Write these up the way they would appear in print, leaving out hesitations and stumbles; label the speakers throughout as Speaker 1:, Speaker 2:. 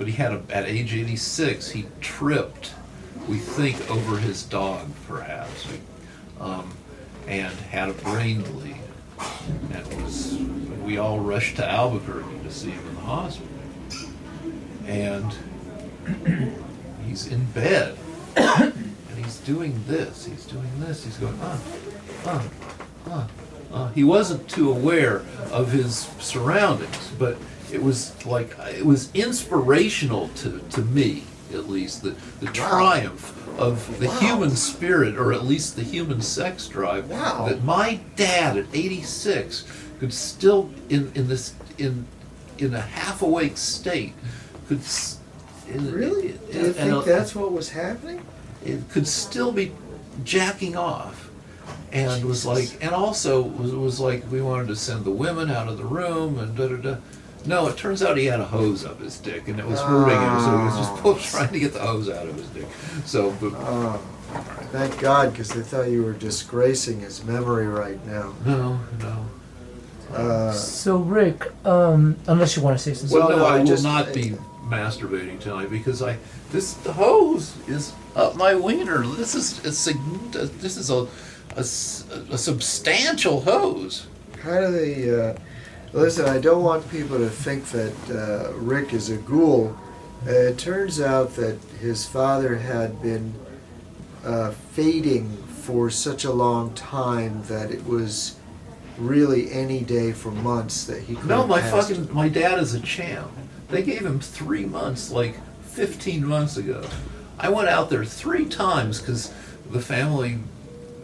Speaker 1: but he had at age 86, he tripped, we think, over his dog, perhaps, and had a brain bleed. And we all rushed to Albuquerque to see him in the hospital. And he's in bed, and he's doing this, he's going, He wasn't too aware of his surroundings, but it was inspirational to me, at least, the triumph of the human spirit, or at least the human sex drive, that my dad at 86 could still, in a half-awake state, could...
Speaker 2: Really? Do you think that's what was happening?
Speaker 1: It could still be jacking off. And was like, and also was like, we wanted to send the women out of the room, and da-da-da. No, it turns out he had a hose up his dick, and it was hurting him, so he was just trying to get the hose out of his dick. So, but...
Speaker 2: Thank God, because they thought you were disgracing his memory right now.
Speaker 1: No.
Speaker 3: So, Rick, unless you want to say something.
Speaker 1: Well, no, I will not be masturbating tonight, because the hose is up my wiener. This is a substantial hose.
Speaker 2: How do they... Listen, I don't want people to think that Rick is a ghoul. It turns out that his father had been fading for such a long time that it was really any day for months that he couldn't
Speaker 1: No, my dad is a champ. They gave him 3 months, like 15 months ago. I went out there 3 times because the family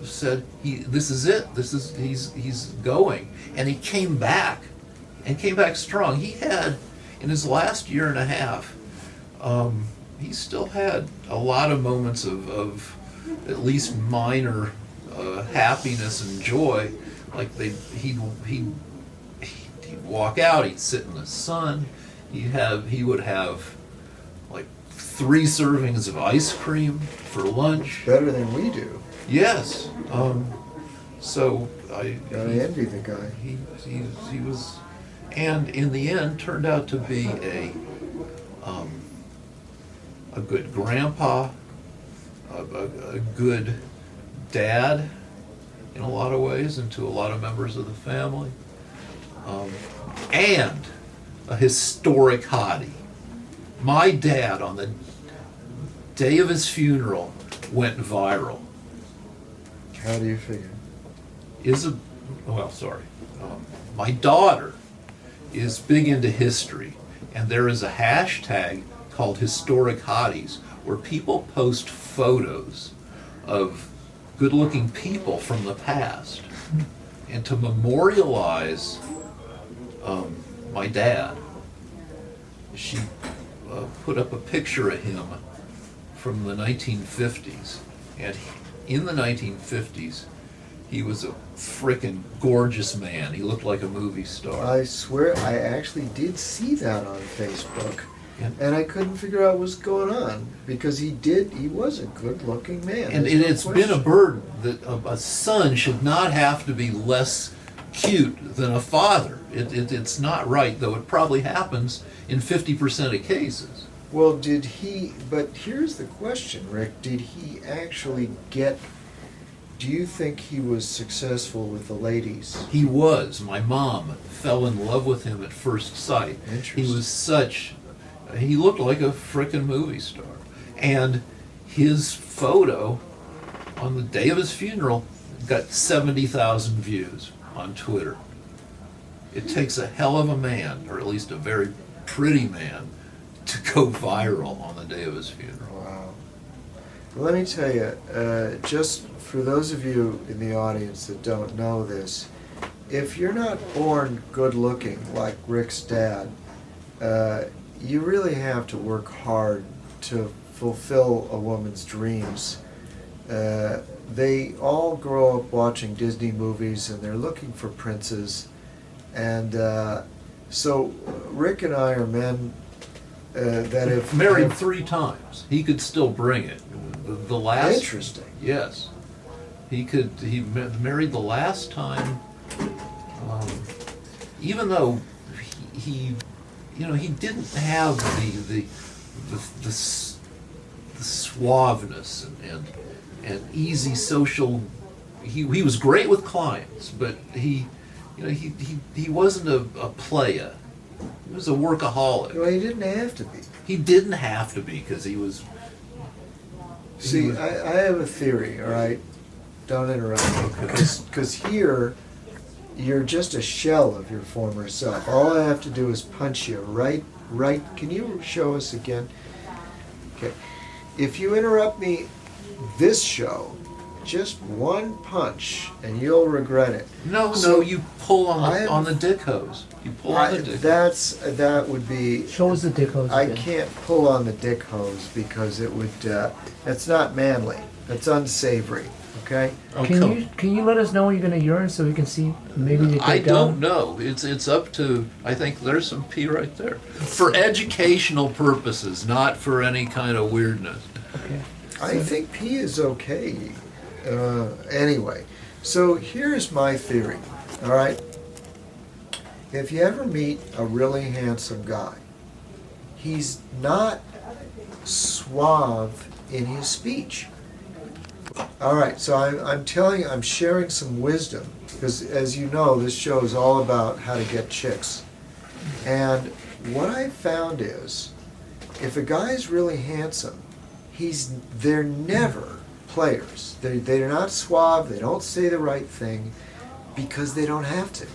Speaker 1: said, this is it. He's going. And he came back. And came back strong. He had, in his last year and a half, he still had a lot of moments of at least minor happiness and joy. Like he'd walk out, he'd sit in the sun. He would have like 3 servings of ice cream for lunch.
Speaker 2: Better than we do.
Speaker 1: Yes. So I
Speaker 2: envy the guy.
Speaker 1: He was. And in the end, turned out to be a good grandpa, a good dad in a lot of ways, and to a lot of members of the family, and a historic hottie. My dad, on the day of his funeral, went viral.
Speaker 2: How do you figure?
Speaker 1: My daughter is big into history, and there is a hashtag called Historic Hotties where people post photos of good-looking people from the past. And to memorialize my dad, she put up a picture of him from the 1950s. And in the 1950s, he was a frickin' gorgeous man. He looked like a movie star.
Speaker 2: I swear, I actually did see that on Facebook.
Speaker 1: Yeah.
Speaker 2: And I couldn't figure out what's going on, because he was a good-looking man.
Speaker 1: And it's been a burden that a son should not have to be less cute than a father. It's not right, though it probably happens in 50% of cases.
Speaker 2: Well, but here's the question, Rick, did he actually do you think he was successful with the ladies?
Speaker 1: He was. My mom fell in love with him at first sight.
Speaker 2: Interesting.
Speaker 1: He looked like a frickin' movie star. And his photo on the day of his funeral got 70,000 views on Twitter. It takes a hell of a man, or at least a very pretty man, to go viral on the day of his funeral.
Speaker 2: Wow. Well, let me tell you, just for those of you in the audience that don't know this, if you're not born good-looking like Rick's dad, you really have to work hard to fulfill a woman's dreams. They all grow up watching Disney movies, and they're looking for princes. And so Rick and I are men that have
Speaker 1: married 3 times. He could still bring it. The last.
Speaker 2: Interesting.
Speaker 1: Yes, he could. He married the last time, even though he he didn't have the suaveness and easy social. He was great with clients, but he wasn't a playa. He was a workaholic.
Speaker 2: Well, he didn't have to be.
Speaker 1: He didn't have to be because he was.
Speaker 2: See, I have a theory, all right? Don't interrupt me. Because here, you're just a shell of your former self. All I have to do is punch you right. Can you show us again? Okay. If you interrupt me this show, just one punch, and you'll regret it.
Speaker 1: No,
Speaker 2: So,
Speaker 1: you pull on the dick hose. You pull on the dick.
Speaker 2: That would be.
Speaker 3: Show us the dick hose
Speaker 2: I
Speaker 3: again.
Speaker 2: can't pull on the dick hose because it would. That's not manly. That's unsavory. Okay.
Speaker 1: Oh,
Speaker 3: Can you let us know when you're gonna urine so we can see maybe the dick
Speaker 1: I don't
Speaker 3: down?
Speaker 1: know. It's up to. I think there's some pee right there for educational purposes, not for any kind of weirdness.
Speaker 3: Okay.
Speaker 2: I think pee is okay. Anyway, so here's my theory. All right. If you ever meet a really handsome guy, he's not suave in his speech. All right, so I'm sharing some wisdom because, as you know, this show is all about how to get chicks. And what I found is, if a guy's really handsome, they're never players. They're not suave. They don't say the right thing because they don't have to.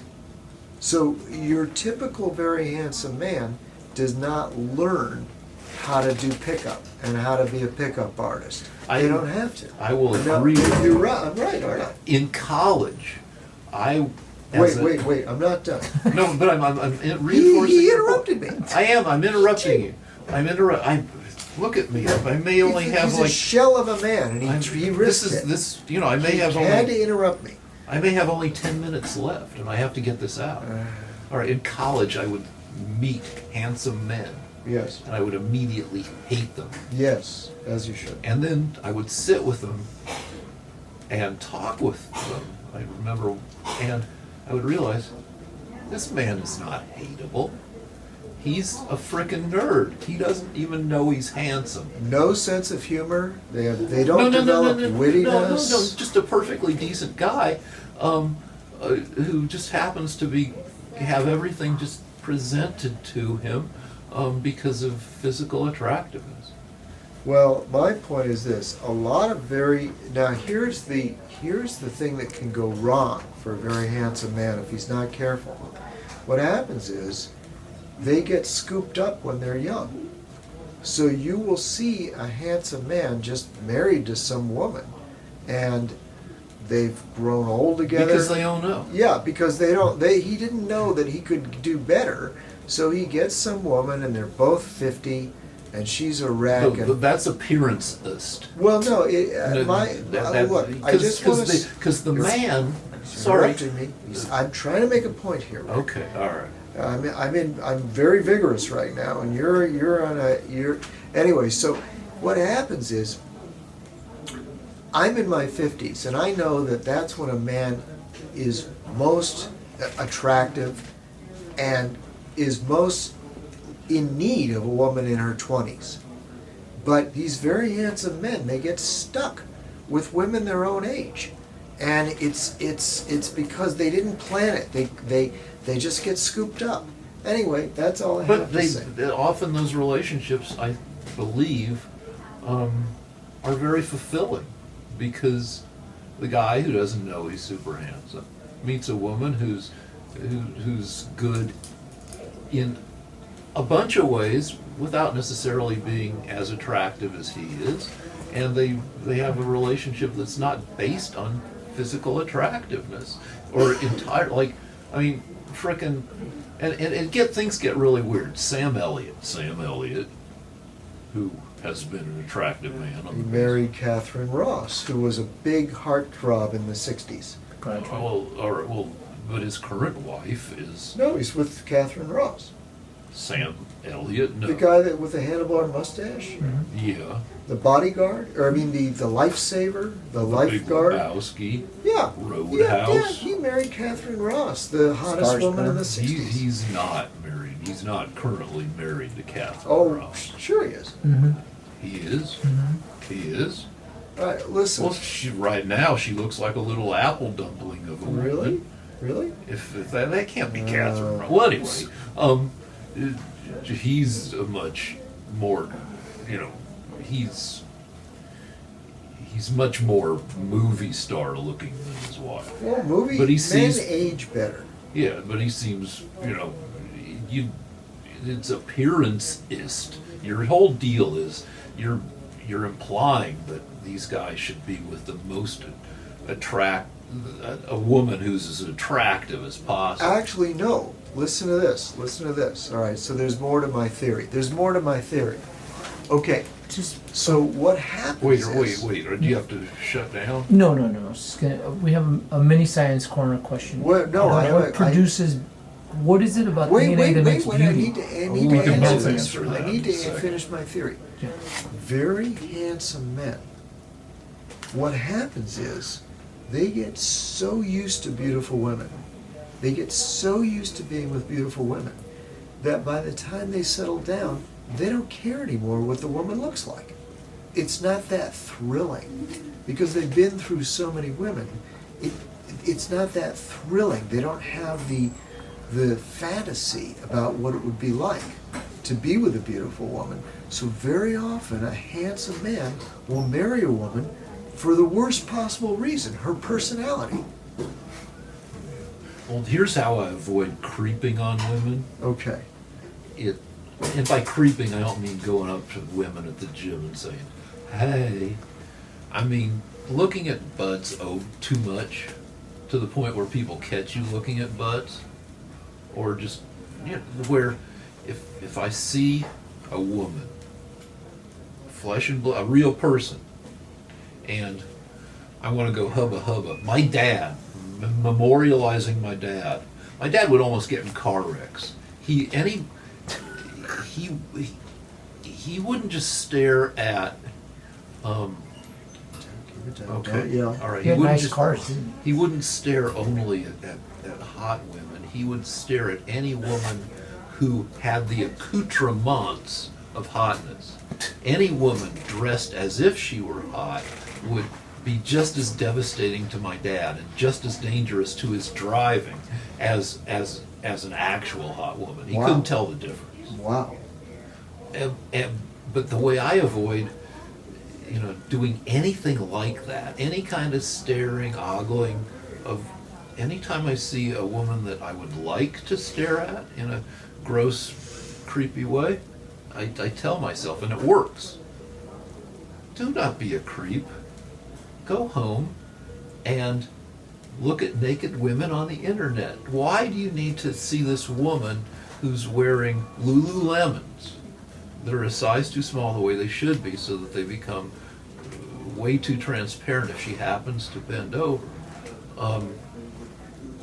Speaker 2: So your typical very handsome man does not learn how to do pickup and how to be a pickup artist. They don't have to.
Speaker 1: I will
Speaker 2: No,
Speaker 1: agree.
Speaker 2: you're right. I'm right, aren't I?
Speaker 1: In college,
Speaker 2: Wait. I'm not done.
Speaker 1: No, but I'm reinforcing.
Speaker 2: He
Speaker 1: your point.
Speaker 2: interrupted me.
Speaker 1: I am. I'm interrupting you. Look at me. I may only have
Speaker 2: He's
Speaker 1: like.
Speaker 2: a shell of a man, and he risked it.
Speaker 1: I may have
Speaker 2: He had
Speaker 1: only.
Speaker 2: to interrupt me.
Speaker 1: I may have only 10 minutes left, and I have to get this out. All right. In college, I would meet handsome men,
Speaker 2: Yes.
Speaker 1: and I would immediately hate them.
Speaker 2: Yes, as you should.
Speaker 1: And then I would sit with them and talk with them. I remember, and I would realize this man is not hateable. He's a frickin' nerd. He doesn't even know he's handsome.
Speaker 2: No sense of humor. They don't develop wittiness.
Speaker 1: No, just a perfectly decent guy who just happens to have everything just presented to him because of physical attractiveness.
Speaker 2: Well, my point is this: a lot of now here's the thing that can go wrong for a very handsome man if he's not careful. What happens is they get scooped up when they're young. So you will see a handsome man just married to some woman, and they've grown old together.
Speaker 1: Because they don't know.
Speaker 2: Yeah, because he didn't know that he could do better, so he gets some woman, and they're both 50, and she's a wreck.
Speaker 1: But that's appearancist.
Speaker 2: Well, no, look, I just want to...
Speaker 1: Because the man...
Speaker 2: Sorry.
Speaker 1: Sorry.
Speaker 2: Me. I'm trying to make a point here. Rick.
Speaker 1: Okay, all right.
Speaker 2: I'm very vigorous right now, and you're anyway. So what happens is, I'm in my 50s, and I know that that's when a man is most attractive and is most in need of a woman in her 20s. But these very handsome men, they get stuck with women their own age, and it's because they didn't plan it. They just get scooped up. Anyway, that's all I have to say.
Speaker 1: But often those relationships, I believe, are very fulfilling because the guy who doesn't know he's super handsome meets a woman who's good in a bunch of ways without necessarily being as attractive as he is, and they have a relationship that's not based on physical attractiveness or frickin' and things get really weird. Sam Elliott, who has been an attractive man.
Speaker 2: He married Catherine Ross, who was a big heartthrob in the 60s.
Speaker 1: But his current wife is
Speaker 2: No, he's with Catherine Ross.
Speaker 1: Sam Elliott. No.
Speaker 2: The guy with the handlebar mustache?
Speaker 3: Mm-hmm.
Speaker 1: Yeah.
Speaker 2: The bodyguard? Or I mean the lifesaver? The lifeguard?
Speaker 1: Big Lebowski.
Speaker 2: Yeah.
Speaker 1: Roadhouse.
Speaker 2: Yeah, he married Catherine Ross, the hottest woman in the 60s.
Speaker 1: He's not married he's not currently married to Catherine
Speaker 2: Oh,
Speaker 1: Ross.
Speaker 2: sure he is.
Speaker 3: Mm-hmm.
Speaker 1: He is? He is?
Speaker 2: All right, listen.
Speaker 1: Well, right now she looks like a little apple dumpling of a woman.
Speaker 2: Really? Really?
Speaker 1: If that can't be Catherine Ross. Well, anyway, he's a much more, he's much more movie star looking than his wife.
Speaker 2: Well,
Speaker 1: But he
Speaker 2: men
Speaker 1: seems-
Speaker 2: age better.
Speaker 1: Yeah, but he seems, it's appearance-ist. Your whole deal is you're implying that these guys should be with the most a woman who's as attractive as possible.
Speaker 2: Actually, no. Listen to this. Listen to this. All right, so there's more to my theory. Okay,
Speaker 3: Just
Speaker 2: so what happens
Speaker 1: Wait, or do you have to shut down?
Speaker 3: no. It's just we have a mini science corner question.
Speaker 2: What- no,
Speaker 3: What produces? What is it about DNA that makes
Speaker 2: I
Speaker 3: beauty?
Speaker 2: need to
Speaker 1: We can
Speaker 2: answer
Speaker 1: both
Speaker 2: this.
Speaker 1: answer that
Speaker 2: I need
Speaker 1: in a
Speaker 2: to
Speaker 1: second.
Speaker 2: finish my theory.
Speaker 3: Yeah.
Speaker 2: Very handsome men. What happens is they get so used to beautiful women. They get so used to being with beautiful women that by the time they settle down, they don't care anymore what the woman looks like. It's not that thrilling because they've been through so many women. It's not that thrilling. They don't have the fantasy about what it would be like to be with a beautiful woman. So very often a handsome man will marry a woman for the worst possible reason, her personality.
Speaker 1: Well, here's how I avoid creeping on women.
Speaker 2: Okay.
Speaker 1: And by creeping, I don't mean going up to women at the gym and saying, "Hey." I mean looking at butts too much, to the point where people catch you looking at butts, or just where if I see a woman, flesh and blood, a real person, and I want to go hubba hubba. My dad, memorializing my dad. My dad would almost get in car wrecks. He wouldn't just stare at. Okay.
Speaker 2: Yeah.
Speaker 1: All right.
Speaker 3: He had
Speaker 1: wouldn't
Speaker 3: nice cars, didn't
Speaker 1: He wouldn't stare only at hot women. He would stare at any woman who had the accoutrements of hotness. Any woman dressed as if she were hot would be just as devastating to my dad and just as dangerous to his driving as an actual hot woman. He
Speaker 2: Wow.
Speaker 1: couldn't tell the difference.
Speaker 2: Wow.
Speaker 1: But the way I avoid, doing anything like that, any kind of staring, ogling of, anytime I see a woman that I would like to stare at in a gross, creepy way, I tell myself, and it works, do not be a creep. Go home and look at naked women on the internet. Why do you need to see this woman who's wearing Lululemons? They're a size too small the way they should be, so that they become way too transparent if she happens to bend over.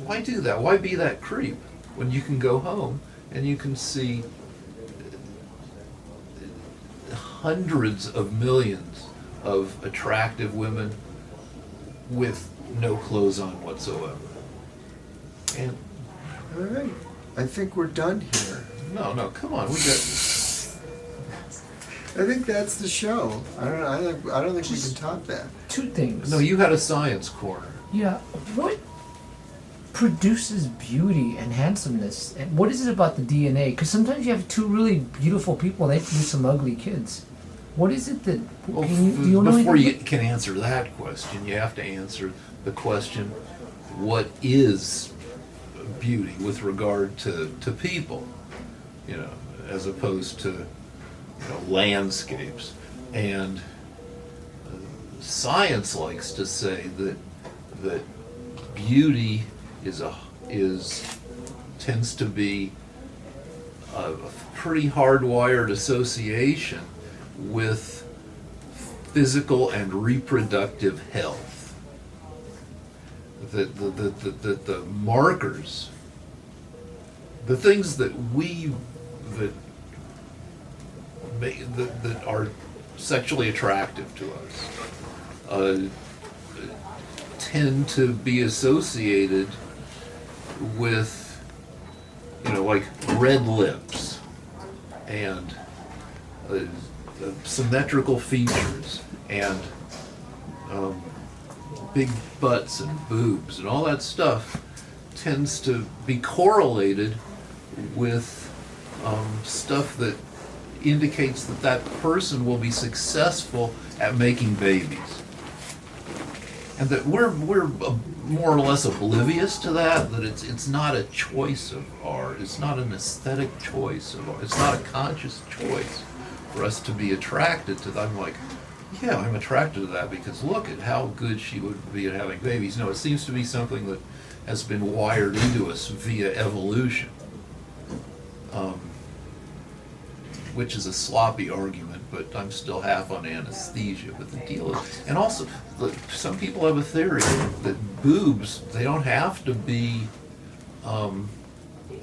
Speaker 1: Why do that? Why be that creep when you can go home and you can see hundreds of millions of attractive women with no clothes on whatsoever? And
Speaker 2: All right. I think we're done here.
Speaker 1: no, come on, we got.
Speaker 2: I think that's the show. I don't think we can top that.
Speaker 3: Two things.
Speaker 1: No, you had a science corner.
Speaker 3: Yeah. What produces beauty and handsomeness? And what is it about the DNA? Because sometimes you have two really beautiful people, they produce some ugly kids. What is it that?
Speaker 1: Well,
Speaker 3: Do you know
Speaker 1: before you
Speaker 3: anything?
Speaker 1: can answer that question, you have to answer the question, what is beauty with regard to people, as opposed to landscapes. And science likes to say that beauty tends to be a pretty hardwired association with physical and reproductive health. That the markers, the things that are sexually attractive to us, tend to be associated with, like red lips. and symmetrical features and big butts and boobs and all that stuff tends to be correlated with stuff that indicates that that person will be successful at making babies. And that we're more or less oblivious to that it's not a choice of art, it's not an aesthetic choice of art, it's not a conscious choice for us to be attracted to that. I'm like, yeah, I'm attracted to that because look at how good she would be at having babies. No, it seems to be something that has been wired into us via evolution. Which is a sloppy argument, but I'm still half on anesthesia. But the deal is, and also, some people have a theory that boobs, they don't have to be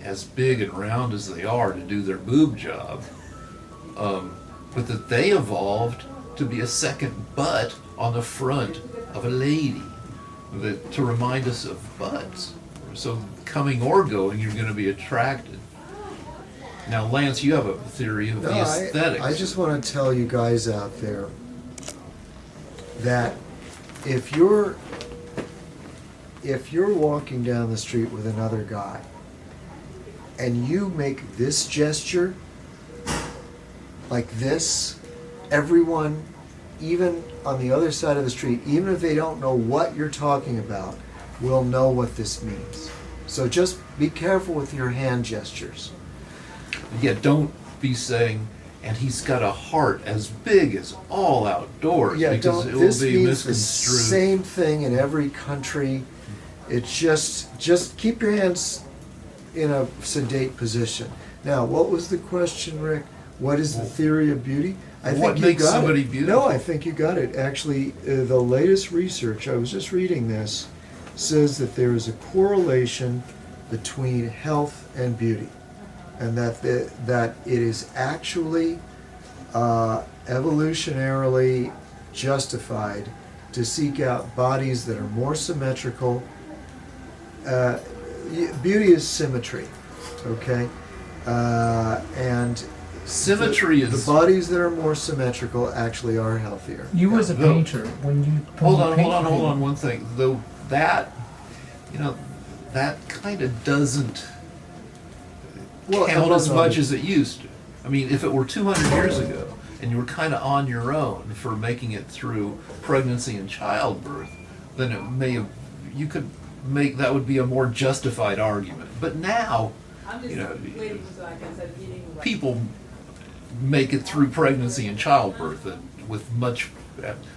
Speaker 1: as big and round as they are to do their boob job, but that they evolved to be a second butt on the front of a lady, to remind us of butts. So coming or going, you're going to be attracted. Now, Lance, you have a theory of the aesthetics.
Speaker 2: I just want to tell you guys out there that if you're walking down the street with another guy and you make this gesture like this, everyone, even on the other side of the street, even if they don't know what you're talking about, will know what this means. So just be careful with your hand gestures.
Speaker 1: Yeah, don't be saying, and he's got a heart as big as all outdoors,
Speaker 2: Yeah,
Speaker 1: because
Speaker 2: don't.
Speaker 1: it will
Speaker 2: This
Speaker 1: be
Speaker 2: means the
Speaker 1: misconstrued.
Speaker 2: same thing in every country. It's just keep your hands in a sedate position. Now, what was the question, Rick? What is the theory of beauty? I
Speaker 1: What
Speaker 2: think
Speaker 1: makes
Speaker 2: you got
Speaker 1: somebody
Speaker 2: it.
Speaker 1: beautiful?
Speaker 2: No, I think you got it. Actually, the latest research, I was just reading this, says that there is a correlation between health and beauty, and that it is actually evolutionarily justified to seek out bodies that are more symmetrical. Beauty is symmetry, okay? And
Speaker 1: Symmetry
Speaker 2: the
Speaker 1: is...
Speaker 2: bodies that are more symmetrical actually are healthier.
Speaker 3: You as a
Speaker 1: No.
Speaker 3: painter, when you
Speaker 1: Hold
Speaker 3: paint
Speaker 1: on one thing. Though that, that kind of doesn't count as much as it used to. I mean, if it were 200 years ago and you were kind of on your own for making it through pregnancy and childbirth, then it may have, you could make, that would be a more justified argument. But now,
Speaker 4: I'm just waiting so I can start eating.
Speaker 1: people make it through pregnancy and childbirth with much,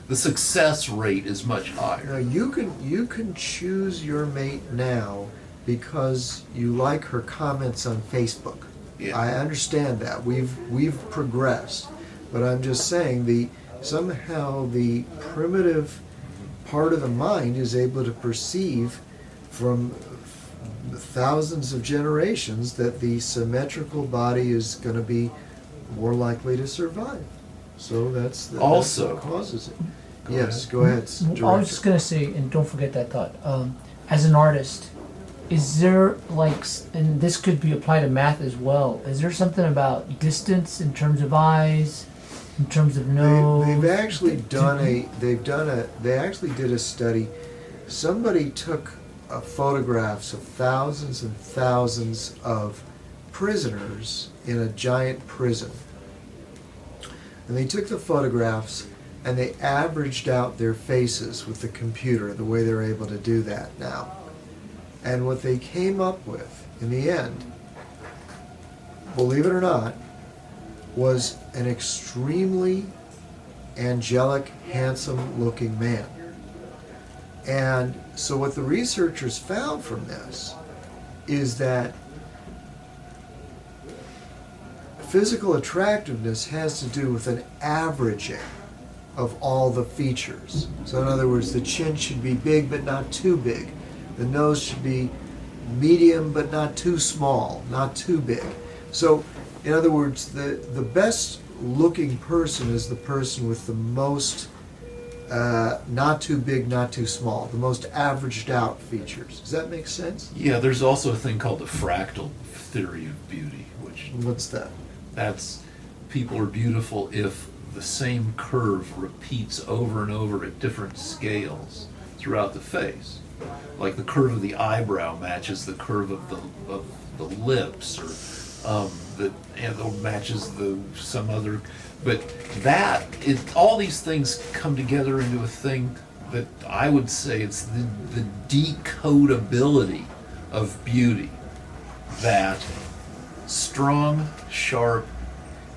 Speaker 1: the success rate is much
Speaker 2: Now,
Speaker 1: higher.
Speaker 2: you can choose your mate now because you like her comments on Facebook.
Speaker 1: Yeah.
Speaker 2: I understand that. We've progressed. But I'm just saying somehow the primitive part of the mind is able to perceive from thousands of generations that the symmetrical body is going to be more likely to survive. So that's
Speaker 1: Also-
Speaker 2: what causes it.
Speaker 1: Go
Speaker 2: Yes,
Speaker 1: ahead.
Speaker 2: go ahead.
Speaker 3: I was
Speaker 2: Director.
Speaker 3: just gonna say, and don't forget that thought. As an artist, is there and this could be applied to math as well. Is there something about distance in terms of eyes, in terms of nose?
Speaker 2: They've actually they actually did a study. Somebody took photographs of thousands and thousands of prisoners in a giant prison. And they took the photographs and they averaged out their faces with the computer, the way they're able to do that now. And what they came up with, in the end, believe it or not, was an extremely angelic, handsome-looking man. And so what the researchers found from this is that physical attractiveness has to do with an averaging of all the features. So in other words, the chin should be big but not too big. The nose should be medium but not too small, not too big. So in other words, the best looking person is the person with the most not too big, not too small, the most averaged out features. Does that make sense?
Speaker 1: Yeah, there's also a thing called the fractal theory of beauty, which
Speaker 2: What's that?
Speaker 1: that's people are beautiful if the same curve repeats over and over at different scales throughout the face. Like the curve of the eyebrow matches the curve of the lips, or matches some other. But all these things come together into a thing that I would say it's the decodability of beauty. That strong, sharp,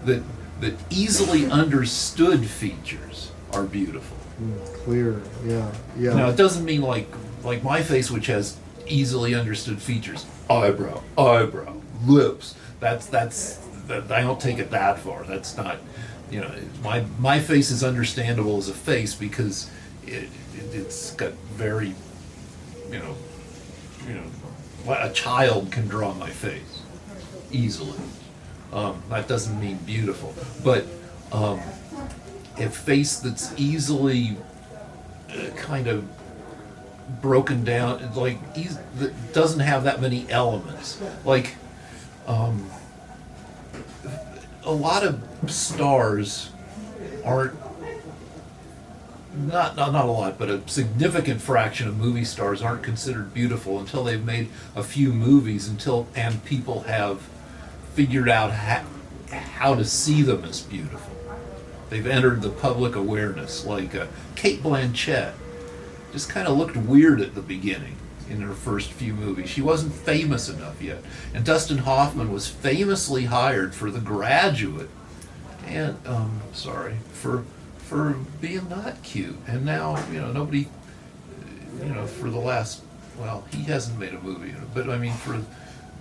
Speaker 1: that easily understood features are beautiful.
Speaker 2: Clear, yeah.
Speaker 1: Now it doesn't mean like my face, which has easily understood features, eyebrow, lips. That's I don't take it that far. That's not, my face is understandable as a face because it's got very, a child can draw my face easily. That doesn't mean beautiful, but a face that's easily kind of broken down, that doesn't have that many elements. Like a lot of stars aren't. Not a lot, but a significant fraction of movie stars aren't considered beautiful until they've made a few movies, and people have figured out how to see them as beautiful. They've entered the public awareness. Like Cate Blanchett just kind of looked weird at the beginning in her first few movies. She wasn't famous enough yet. And Dustin Hoffman was famously hired for The Graduate, and for being not cute. And now, nobody, for the last, he hasn't made a movie, but I mean, for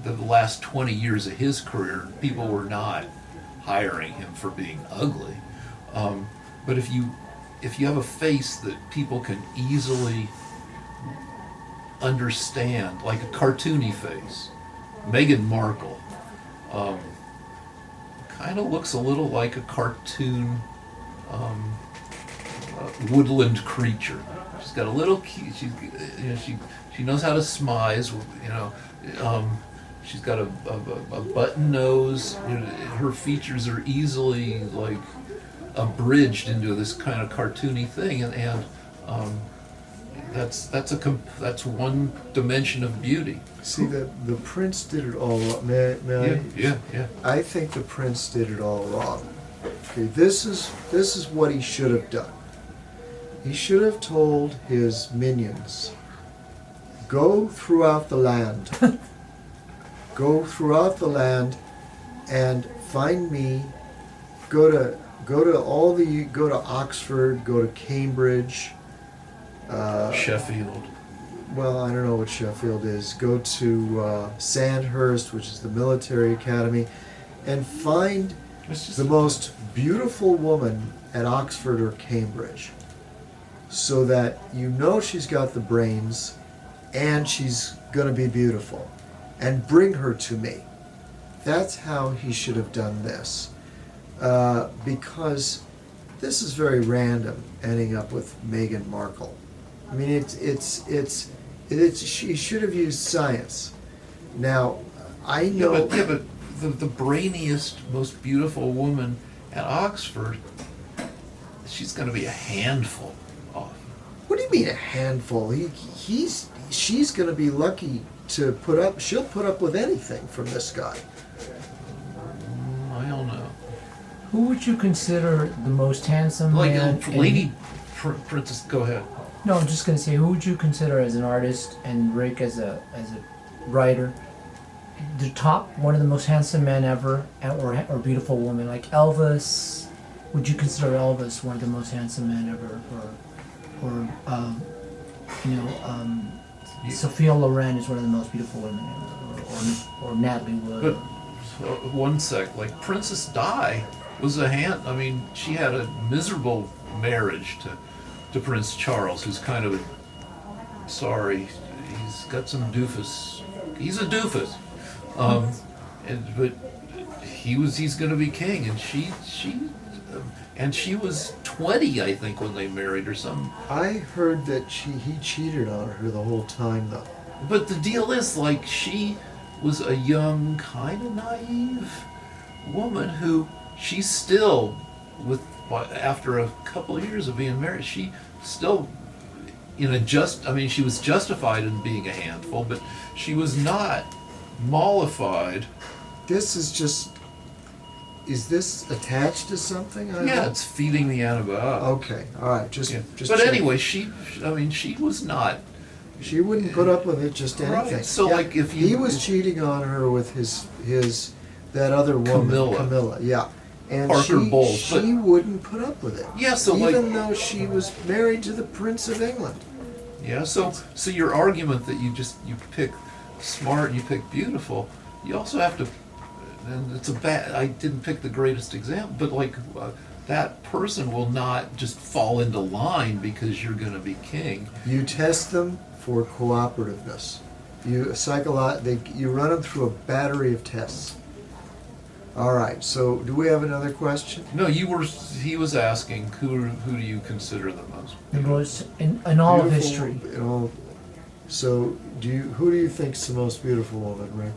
Speaker 1: the last 20 years of his career, people were not hiring him for being ugly. But if you have a face that people can easily understand, like a cartoony face, Meghan Markle kind of looks a little like a cartoon woodland creature. She's got a little cute. She knows how to smize. She's got a button nose. Her features are easily abridged into this kind of cartoony thing, and that's one dimension of beauty.
Speaker 2: See, the prince did it all wrong. May I?
Speaker 1: Yeah.
Speaker 2: I think the prince did it all wrong. Okay, this is what he should have done. He should have told his minions, go throughout the land. Go throughout the land and find me. Go to Oxford, go to Cambridge.
Speaker 1: Sheffield.
Speaker 2: Well, I don't know what Sheffield is. Go to Sandhurst, which is the military academy, and find the most beautiful woman at Oxford or Cambridge, so that she's got the brains and she's going to be beautiful, and bring her to me. That's how he should have done this, because this is very random, ending up with Meghan Markle. I mean, she should have used science. Now, I know.
Speaker 1: Yeah, but the brainiest, most beautiful woman at Oxford, she's going to be a handful.
Speaker 2: What do you mean a handful? She's going to be lucky to put up. She'll put up with anything from this guy.
Speaker 1: I don't know.
Speaker 3: Who would you consider the most handsome man?
Speaker 1: Princess, go ahead.
Speaker 3: No, I'm just gonna say, who would you consider as an artist and Rick as a writer, the top one of the most handsome men ever, or beautiful woman like Elvis? Would you consider Elvis one of the most handsome men ever, Sophia Loren is one of the most beautiful women ever, or Natalie Wood?
Speaker 1: But one sec, like Princess Di was she had a miserable marriage to Prince Charles, who's kind of he's got some doofus. He's a doofus, but he's going to be king, and she was 20, I think, when they married or something.
Speaker 2: I heard that he cheated on her the whole time, though.
Speaker 1: But the deal is, she was a young, kind of naive woman who she still, after a couple of years of being married, she still, she was justified in being a handful, but she was not mollified.
Speaker 2: This is just. Is this attached to something?
Speaker 1: Yeah, it's feeding the antibiotic.
Speaker 2: Okay, all right. Just.
Speaker 1: But
Speaker 2: check.
Speaker 1: anyway, she was not.
Speaker 2: She wouldn't put up with it, just anything.
Speaker 1: Right. So, like, if you...
Speaker 2: He was cheating on her with that other woman, Camilla. Yeah. And
Speaker 1: Parker Bowles.
Speaker 2: She wouldn't put up with it.
Speaker 1: Yeah, so
Speaker 2: even though she was married to the Prince of England.
Speaker 1: Yeah, so your argument that you pick smart and you pick beautiful, you also have to, and I didn't pick the greatest example, but like that person will not just fall into line because you're going to be king.
Speaker 2: You test them for cooperativeness. You run them through a battery of tests. All right. So, do we have another question?
Speaker 1: No, he was asking who do you consider the most
Speaker 3: The
Speaker 1: beautiful?
Speaker 3: most in all of
Speaker 2: Beautiful
Speaker 3: history.
Speaker 2: in all- so, who do you think's the most beautiful woman, Rick?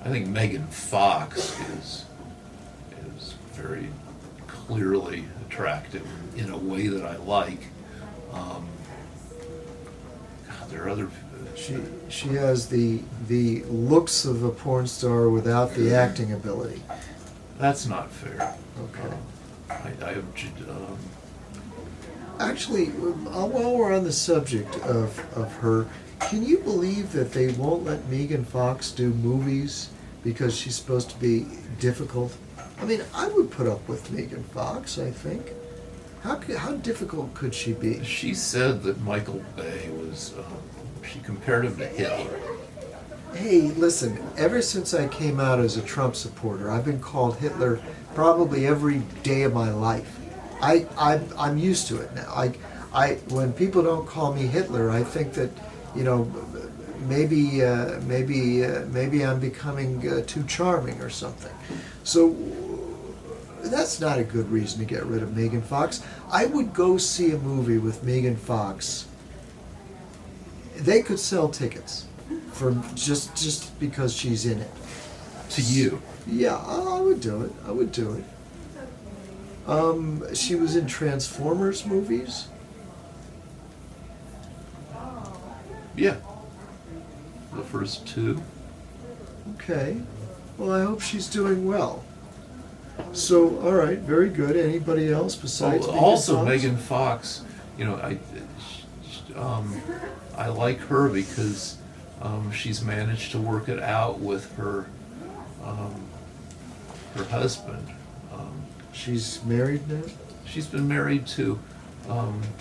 Speaker 1: I think Megan Fox is very clearly attractive in a way that I like. God, there are other.
Speaker 2: She has the looks of a porn star without the acting ability.
Speaker 1: That's not fair.
Speaker 2: Okay. Actually, while we're on the subject of her, can you believe that they won't let Megan Fox do movies because she's supposed to be difficult? I mean, I would put up with Megan Fox, I think. How difficult could she be?
Speaker 1: She said that Michael Bay was. She compared him to Hitler.
Speaker 2: Hey, listen, ever since I came out as a Trump supporter, I've been called Hitler probably every day of my life. I'm used to it now. When people don't call me Hitler, I think that, maybe I'm becoming too charming or something. So that's not a good reason to get rid of Megan Fox. I would go see a movie with Megan Fox. They could sell tickets for just because she's in it.
Speaker 1: To you.
Speaker 2: Yeah, I would do it. I would do it. She was in Transformers movies.
Speaker 1: Yeah. The first two.
Speaker 2: Okay. Well, I hope she's doing well. So, all right, very good. Anybody else besides Megan
Speaker 1: Also,
Speaker 2: Fox?
Speaker 1: Megan Fox, I like her because she's managed to work it out with her husband.
Speaker 2: She's married now?
Speaker 1: She's been married to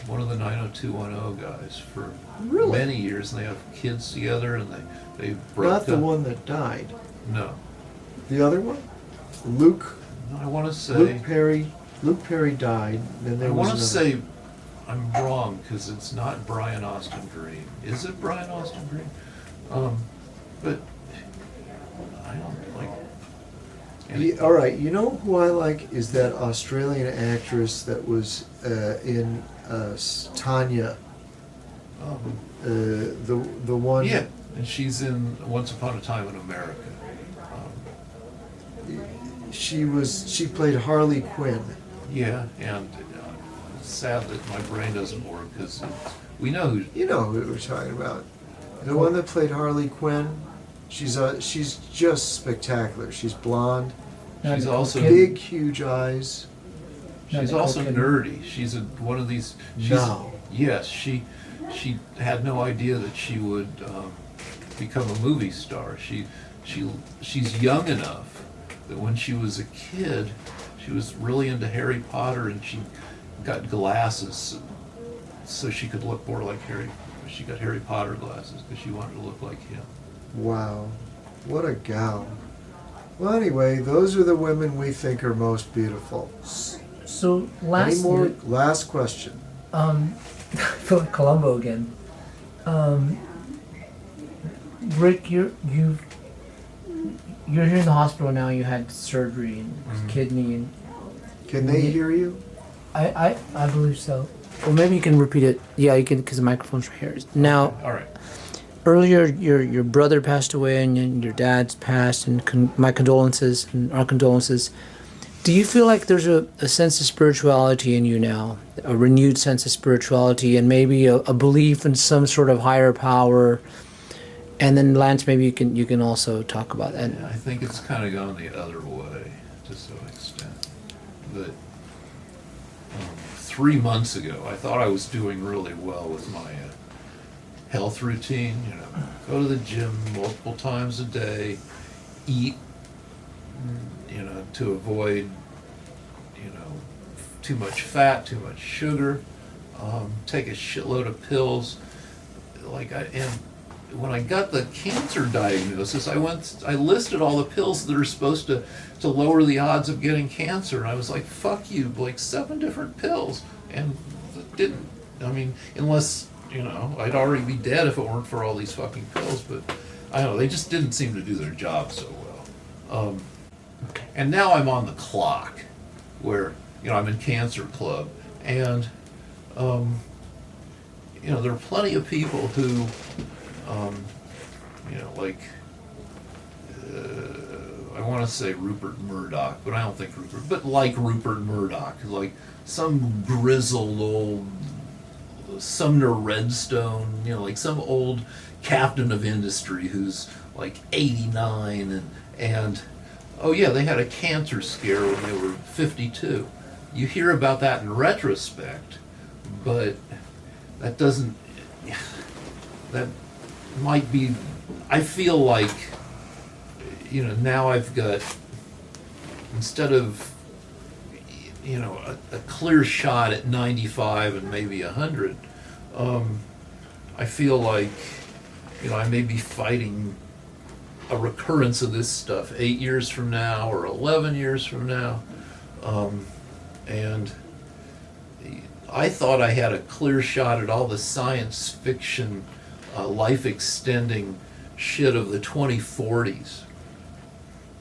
Speaker 1: one of the 90210 guys for
Speaker 2: Really?
Speaker 1: many years, and they have kids together, and they broke
Speaker 2: Not the
Speaker 1: up.
Speaker 2: one that died.
Speaker 1: No.
Speaker 2: The other one? Luke
Speaker 1: I want to say.
Speaker 2: Luke Perry died. Then there
Speaker 1: I
Speaker 2: was
Speaker 1: want to
Speaker 2: another.
Speaker 1: say I'm wrong because it's not Brian Austin Green. Is it Brian Austin Green? But I don't like.
Speaker 2: All right, you know who I like is that Australian actress that was in Tanya. The one.
Speaker 1: Yeah, and she's in Once Upon a Time in America.
Speaker 2: She played Harley Quinn.
Speaker 1: Yeah, and it's sad that my brain doesn't work because we know who.
Speaker 2: You know who we're talking about. The one that played Harley Quinn. She's just spectacular. She's blonde,
Speaker 1: She's also
Speaker 2: big, huge eyes.
Speaker 1: She's also nerdy. She's one of these.
Speaker 2: No.
Speaker 1: Yes, she had no idea that she would become a movie star. She's young enough that when she was a kid, she was really into Harry Potter, and she got glasses so she could look more like Harry. She got Harry Potter glasses because she wanted to look like him.
Speaker 2: Wow, what a gal. Well, anyway, those are the women we think are most beautiful.
Speaker 3: So
Speaker 2: Any more? Last question.
Speaker 3: Phil Colombo again. Rick, you're here in the hospital now. You had surgery and kidney and.
Speaker 2: Can they hear you?
Speaker 3: I believe so. Or maybe you can repeat it. Yeah, you can because the microphone's right here. Now,
Speaker 1: All right.
Speaker 3: earlier your brother passed away and your dad's passed, and my condolences and our condolences. Do you feel like there's a sense of spirituality in you now, a renewed sense of spirituality, and maybe a belief in some sort of higher power? And then Lance, maybe you can also talk about that.
Speaker 1: Yeah, I think it's kind of gone the other way to some extent. But 3 months ago, I thought I was doing really well with my health routine. You know, go to the gym multiple times a day, eat, you know, to avoid, you know, too much fat, too much sugar, take a shitload of pills. And when I got the cancer diagnosis, I listed all the pills that are supposed to lower the odds of getting cancer, and I was like, fuck you, like 7 different pills, and it didn't. I mean, unless, you know, I'd already be dead if it weren't for all these fucking pills, but I don't know, they just didn't seem to do their job so well. And now I'm on the clock, where, you know, I'm in Cancer Club, and, you know, there are plenty of people who, you know, like, I want to say Rupert Murdoch, but I don't think but like Rupert Murdoch, like some grizzled old Sumner Redstone, you know, like some old captain of industry who's like 89 and oh yeah, they had a cancer scare when they were 52. You hear about that in retrospect, but that doesn't, that might be, I feel like, you know, now I've got, instead of, you know, a clear shot at 95 and maybe 100, I feel like, you know, I may be fighting a recurrence of this stuff 8 years from now or 11 years from now. And I thought I had a clear shot at all the science fiction, life-extending shit of the 2040s.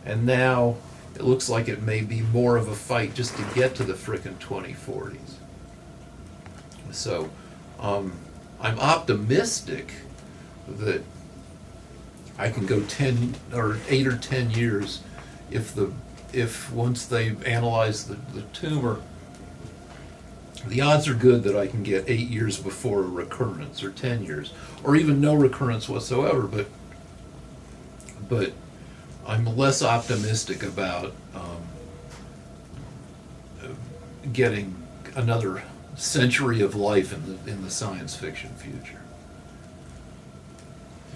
Speaker 1: And now it looks like it may be more of a fight just to get to the frickin' 2040s. So I'm optimistic that I can go 10 or 8 or 10 years if once they analyze the tumor, the odds are good that I can get 8 years before a recurrence, or 10 years, or even no recurrence whatsoever. But I'm less optimistic about getting another century of life in the science fiction future.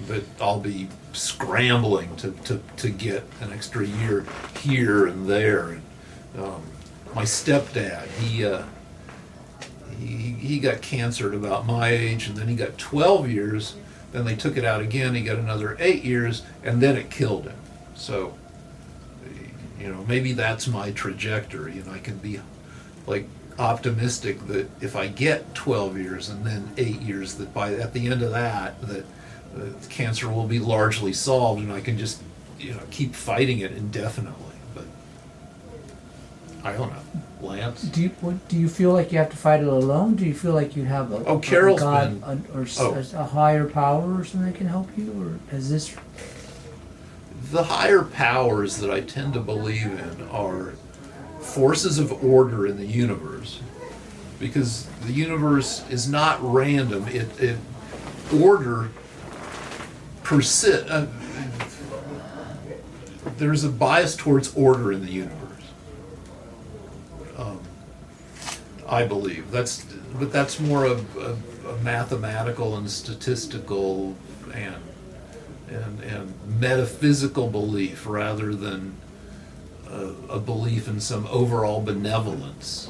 Speaker 1: But I'll be scrambling to get an extra year here and there. And, my stepdad, he got cancer at about my age, and then he got 12 years. Then they took it out again. He got another 8 years, and then it killed him. So, you know, maybe that's my trajectory, and I can be like optimistic that if I get 12 years and then 8 years, that at the end of that cancer will be largely solved, and I can just, you know, keep fighting it indefinitely. But I don't know, Lance.
Speaker 3: Do you feel like you have to fight it alone? Do you feel like you have a
Speaker 1: Carol's
Speaker 3: God
Speaker 1: been,
Speaker 3: a higher power or something that can help you, or is this?
Speaker 1: The higher powers that I tend to believe in are forces of order in the universe, because the universe is not random. It order persists. There's a bias towards order in the universe. I believe but that's more of a mathematical and statistical and metaphysical belief, rather than a belief in some overall benevolence.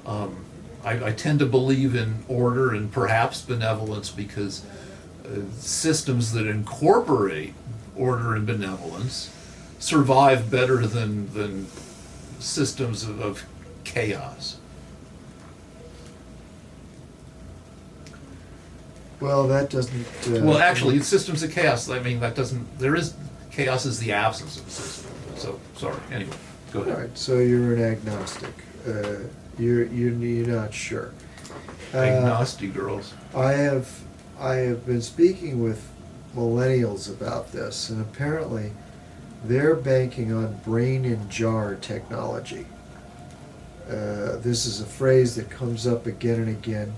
Speaker 1: I tend to believe in order and perhaps benevolence because systems that incorporate order and benevolence survive better than systems of chaos.
Speaker 2: Well, that doesn't.
Speaker 1: Well, actually, it's systems of chaos. I mean, that doesn't. Chaos is the absence of a system. So, sorry. Anyway, go ahead.
Speaker 2: All right. So you're an agnostic. You're not sure.
Speaker 1: Agnostic girls.
Speaker 2: I have been speaking with millennials about this, and apparently they're banking on brain in jar technology. this is a phrase that comes up again and again.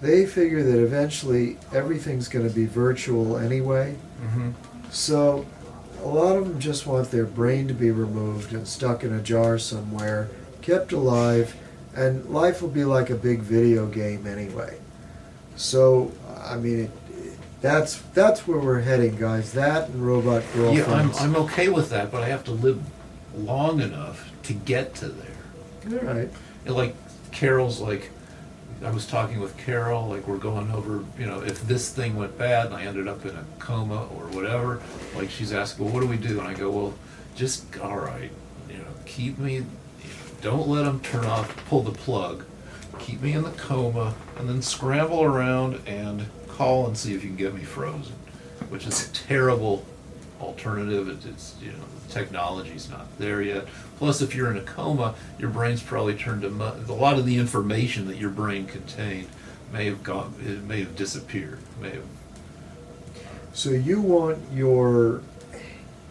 Speaker 2: They figure that eventually everything's going to be virtual anyway.
Speaker 1: Mm-hmm.
Speaker 2: So a lot of them just want their brain to be removed and stuck in a jar somewhere, kept alive, and life will be like a big video game anyway. So, I mean, that's where we're heading, guys. That and robot
Speaker 1: Yeah,
Speaker 2: girlfriends.
Speaker 1: I'm okay with that, but I have to live long enough to get to there.
Speaker 2: All right.
Speaker 1: And like Carol's like, I was talking with Carol, like we're going over, if this thing went bad and I ended up in a coma or whatever, like she's asking, well, what do we do? And I go, well, just, all right, keep me, don't let them pull the plug. Keep me in the coma and then scramble around and call and see if you can get me frozen, which is a terrible alternative. It's the technology's not there yet. Plus, if you're in a coma, your brain's probably turned to a lot of the information that your brain contained may have disappeared.
Speaker 2: So you want your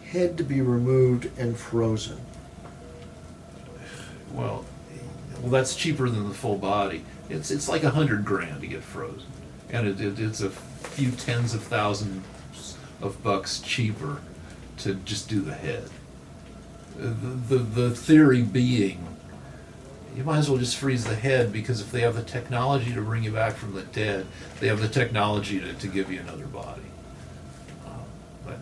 Speaker 2: head to be removed and frozen.
Speaker 1: Well, that's cheaper than the full body. It's like $100,000 to get frozen, and it's a few tens of thousands of bucks cheaper to just do the head. The theory being, you might as well just freeze the head, because if they have the technology to bring you back from the dead, they have the technology to give you another body.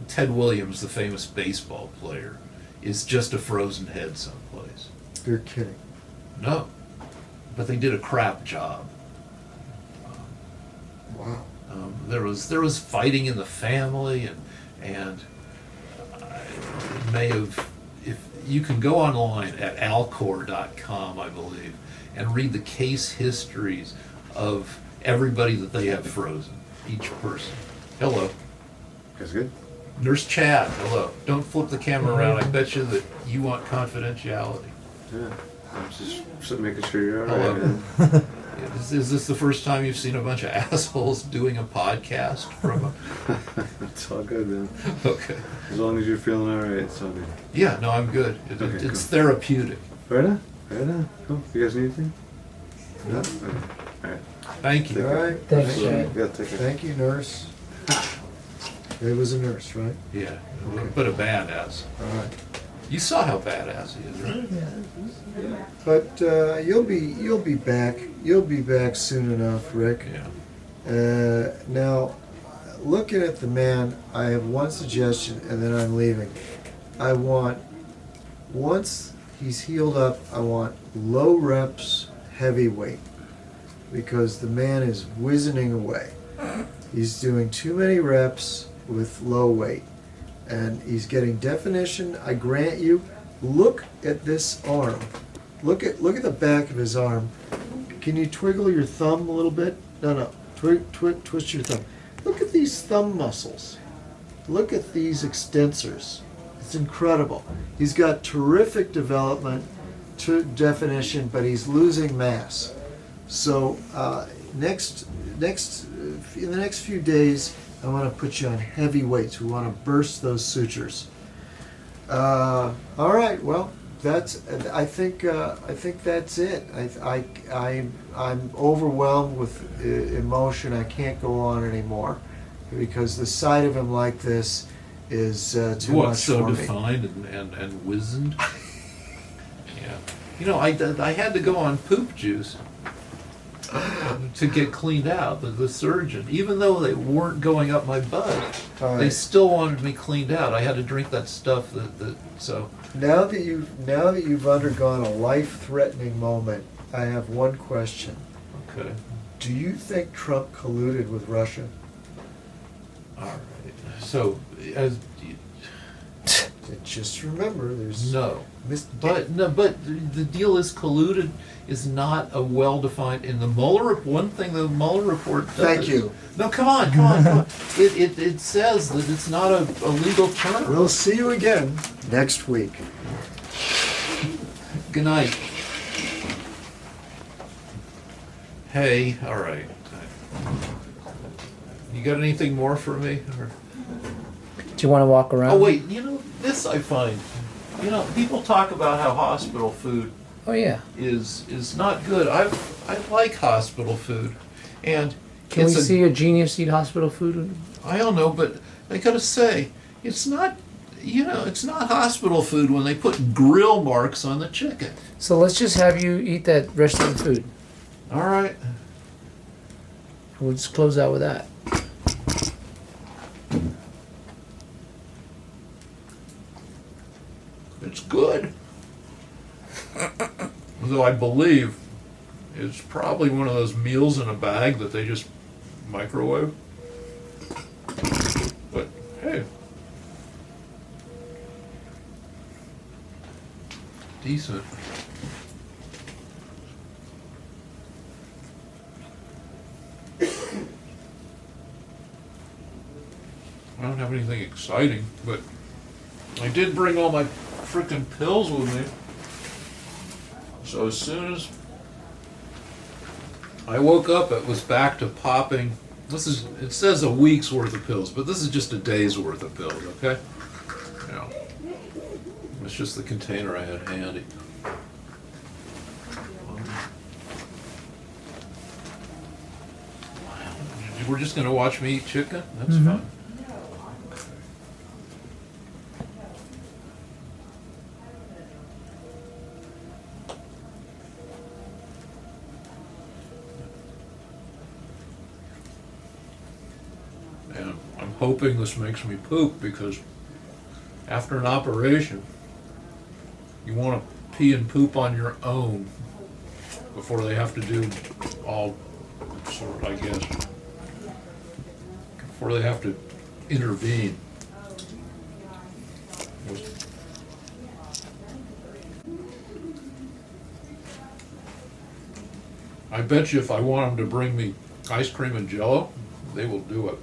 Speaker 1: Ted Williams, the famous baseball player, is just a frozen head someplace.
Speaker 2: You're kidding.
Speaker 1: No, but they did a crap job.
Speaker 2: Wow.
Speaker 1: There was fighting in the family, and it may have. If you can go online at alcor.com, I believe, and read the case histories of everybody that they have frozen, each person. Hello.
Speaker 5: That's good.
Speaker 1: Nurse Chad, hello. Don't flip the camera around. I bet you that you want confidentiality.
Speaker 5: Yeah. I'm just making sure you're all
Speaker 1: Hello.
Speaker 5: right, man.
Speaker 1: Is this the first time you've seen a bunch of assholes doing a podcast from a...
Speaker 5: It's all good, man.
Speaker 1: Okay.
Speaker 5: As long as you're feeling all right, it's all good.
Speaker 1: Yeah, no, I'm good.
Speaker 5: Okay,
Speaker 1: It's
Speaker 5: cool.
Speaker 1: therapeutic.
Speaker 5: Right on? Right on. Cool. You guys need anything?
Speaker 2: No.
Speaker 5: Okay. All right.
Speaker 1: Thank you.
Speaker 2: All right.
Speaker 3: Thanks,
Speaker 5: Absolutely.
Speaker 3: Chad.
Speaker 5: Yeah, take care.
Speaker 2: Thank you, nurse. It was a nurse, right?
Speaker 1: Yeah,
Speaker 2: Okay.
Speaker 1: but a badass.
Speaker 2: All right.
Speaker 1: You saw how badass he is, right?
Speaker 3: Yeah.
Speaker 2: But you'll be back. You'll be back soon enough, Rick.
Speaker 1: Yeah.
Speaker 2: Now, looking at the man, I have one suggestion, and then I'm leaving. I want, once he's healed up, I want low reps, heavy weight, because the man is whizzing away. He's doing too many reps with low weight, and he's getting definition. I grant you. Look at this arm. Look at the back of his arm. Can you twiggle your thumb a little bit? No. Twist your thumb. Look at these thumb muscles. Look at these extensors. It's incredible. He's got terrific development, definition, but he's losing mass. So in the next few days, I want to put you on heavy weights. We want to burst those sutures. All right. Well, I think that's it. I'm overwhelmed with emotion. I can't go on anymore because the sight of him like this is too much
Speaker 1: So
Speaker 2: for me.
Speaker 1: defined and wizened? Yeah. I had to go on poop juice to get cleaned out. The surgeon, even though they weren't going up my butt,
Speaker 2: All
Speaker 1: they
Speaker 2: right.
Speaker 1: still wanted me cleaned out. I had to drink that stuff so.
Speaker 2: Now that you've undergone a life-threatening moment, I have one question.
Speaker 1: Okay.
Speaker 2: Do you think Trump colluded with Russia?
Speaker 1: All right. So,
Speaker 2: Just remember, there's
Speaker 1: no.
Speaker 2: But
Speaker 1: But the deal is colluded is not a well-defined in the Mueller. One thing the Mueller report does.
Speaker 2: Thank you.
Speaker 1: No, come on. It says that it's not a legal term.
Speaker 2: we'll see you again next week.
Speaker 1: Good night. Hey, all right. You got anything more for me? Or?
Speaker 3: Do you want to walk around?
Speaker 1: Oh wait, this I find. People talk about how hospital food
Speaker 3: Oh yeah.
Speaker 1: is not good. I like hospital food, and
Speaker 3: Can we
Speaker 1: it's
Speaker 3: see a genius eat hospital food?
Speaker 1: I don't know, but I gotta say, it's not. It's not hospital food when they put grill marks on the chicken.
Speaker 3: So let's just have you eat that rest of the food.
Speaker 1: All right.
Speaker 3: We'll just close out with that.
Speaker 1: It's good. Though I believe it's probably one of those meals in a bag that they just microwave. But hey. Decent. I don't have anything exciting, but I did bring all my frickin' pills with me. So as soon as I woke up, it was back to popping. It says a week's worth of pills, but this is just a day's worth of pills, okay? Yeah. It's just the container I had handy. We're just gonna watch me eat chicken? That's fine. And I'm hoping this makes me poop, because after an operation, you want to pee and poop on your own before they have to do all sort, I guess, before they have to intervene. I bet you if I want them to bring me ice cream and Jell-O, they will do it.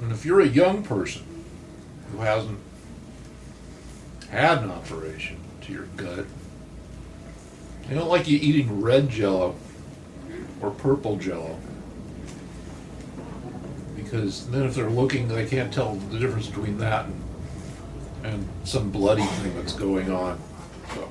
Speaker 1: And if you're a young person who hasn't had an operation to your gut, they don't like you eating red Jell-O or purple Jell-O, because then if they're looking, they can't tell the difference between that and some bloody thing that's going on. So.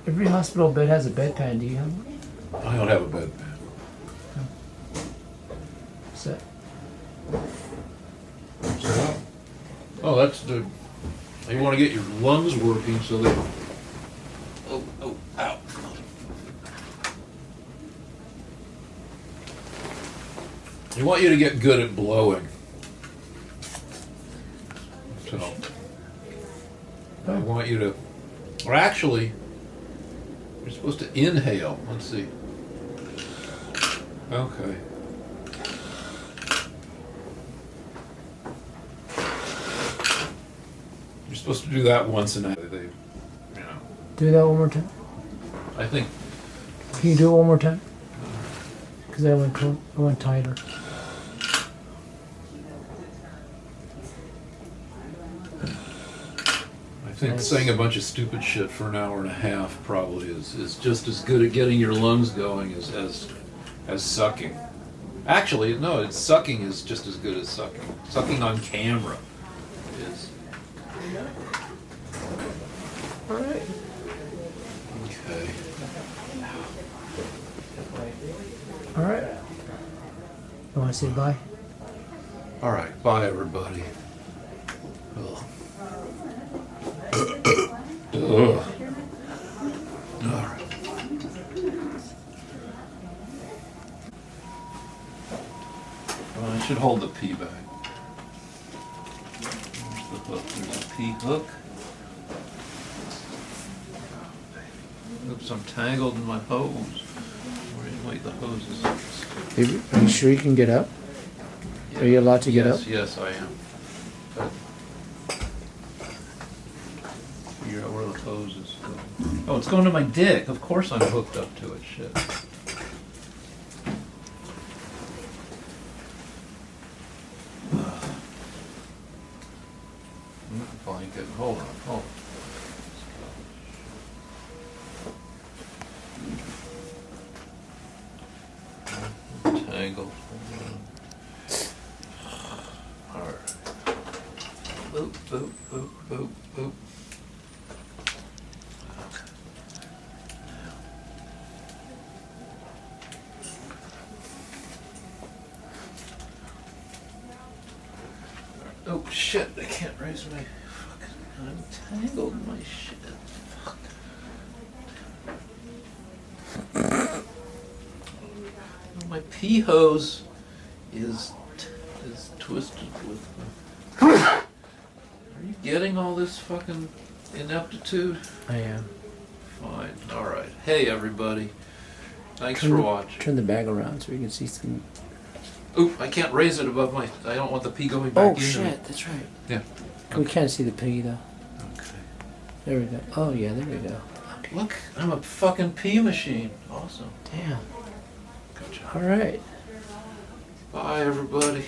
Speaker 3: Every hospital bed has a bedpan. Do you have one?
Speaker 1: I don't have a bedpan.
Speaker 3: Set.
Speaker 1: So, oh, that's the. They want to get your lungs working, so they. Ow. They want you to get good at blowing. So, they want you to. Or actually, you're supposed to inhale. Let's see. Okay. You're supposed to do that once a night.
Speaker 3: Do that one more time.
Speaker 1: I think.
Speaker 3: Can you do it one more time? Because I went tighter.
Speaker 1: I think saying a bunch of stupid shit for an hour and a half probably is just as good at getting your lungs going as sucking. Actually, no, sucking is just as good as sucking. Sucking on camera is.
Speaker 3: All right.
Speaker 1: Okay.
Speaker 3: All right. You want to say bye?
Speaker 1: All right. Bye, everybody. Ugh. Ugh. All right. Well, I should hold the pee bag. There's the hook. There's a pee hook. Oops, I'm tangled in my hose. Wait, the hose is.
Speaker 3: Are you sure you can get up? Are you allowed to get up?
Speaker 1: Yes, I am. But figure out where the hose is going. Oh, it's going to my dick. Of course I'm hooked up to it. Shit. angle. All right. Boop, boop, boop, boop, boop. Oh shit, I can't raise my fucking, I'm tangled my shit. Fuck. My pee hose is twisted with. Are you getting all this fucking ineptitude?
Speaker 3: I am.
Speaker 1: Fine, alright. Hey everybody. Thanks for watching.
Speaker 3: Turn the bag around so we can see some.
Speaker 1: Oop, I can't raise it above my, I don't want the pee going back
Speaker 3: Oh
Speaker 1: into
Speaker 3: shit,
Speaker 1: it.
Speaker 3: that's right.
Speaker 1: Yeah.
Speaker 3: We can't see the piggy though.
Speaker 1: Okay.
Speaker 3: There we go. Oh yeah, there we go. Okay.
Speaker 1: Look, I'm a fucking pee machine. Awesome.
Speaker 3: Damn.
Speaker 1: Good job.
Speaker 3: All right.
Speaker 1: Bye everybody.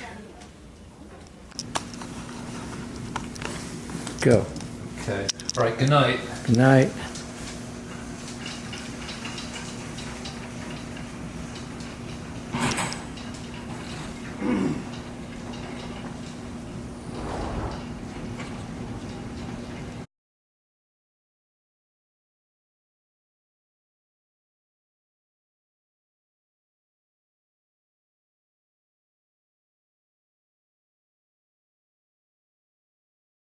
Speaker 3: Go.
Speaker 1: Okay. Alright, good night.
Speaker 3: Good night.